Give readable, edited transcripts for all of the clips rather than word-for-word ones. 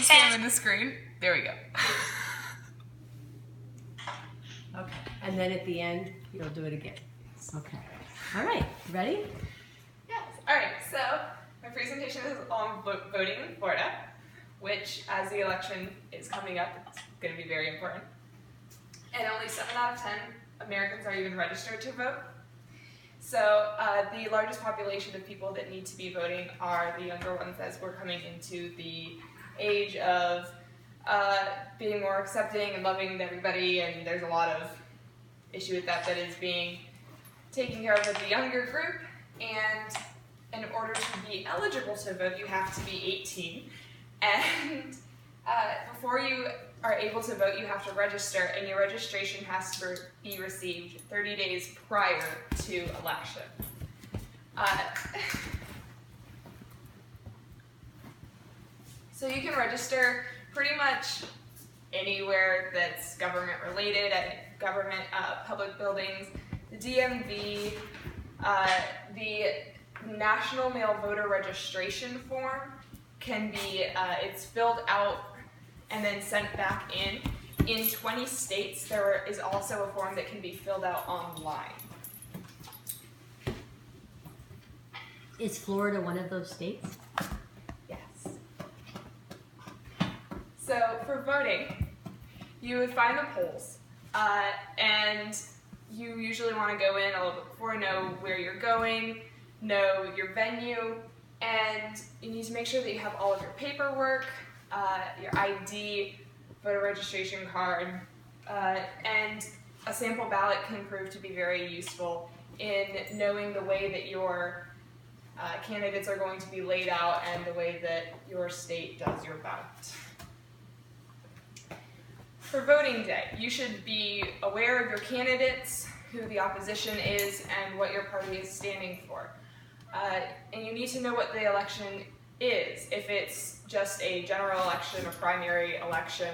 same in the screen. There we go. Okay, and then at the end, you'll do it again. Okay. All right, ready? Yes. All right, so my presentation is on voting in Florida, which, as the election is coming up, it's going to be very important. And only 7 out of 10 Americans are even registered to vote. So the largest population of people that need to be voting are the younger ones, as we're coming into the age of being more accepting and loving everybody, and there's a lot of issue with that is being taken care of with the younger group. And in order to be eligible to vote, you have to be 18. And before you are able to vote, you have to register, and your registration has to be received 30 days prior to election. So you can register pretty much anywhere that's government related, at government public buildings, the DMV, the National Mail Voter Registration Form can be, it's filled out and then sent back in. In 20 states, there is also a form that can be filled out online. Is Florida one of those states? Yes. So for voting, you would find the polls, and you usually want to go in a little bit before, know where you're going, know your venue, and you need to make sure that you have all of your paperwork, your ID, voter registration card, and a sample ballot can prove to be very useful in knowing the way that your candidates are going to be laid out and the way that your state does your ballot. For voting day, you should be aware of your candidates, who the opposition is, and what your party is standing for. And you need to know what the election is, if it's just a general election or primary election.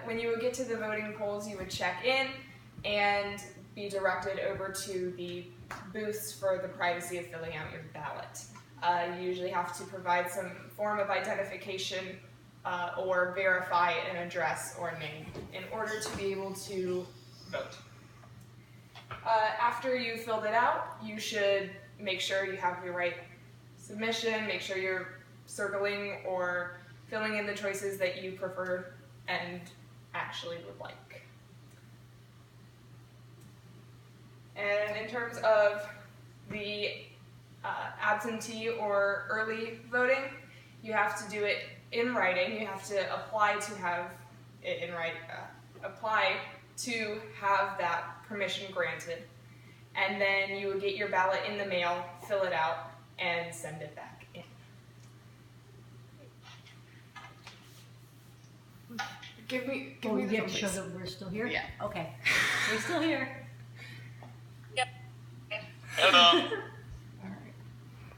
When you would get to the voting polls, you would check in and be directed over to the booths for the privacy of filling out your ballot. You usually have to provide some form of identification or verify an address or name in order to be able to vote. After you filled it out, you should make sure you have your right submission, make sure you're circling or filling in the choices that you prefer and actually would like. And in terms of the absentee or early voting, you have to do it in writing. You have to apply to have it in writing, apply to have that permission granted. And then you would get your ballot in the mail, fill it out, and send it back in. Give me the you have phone, to show please. that we're still here? Yeah. Okay. We're still here. Hello.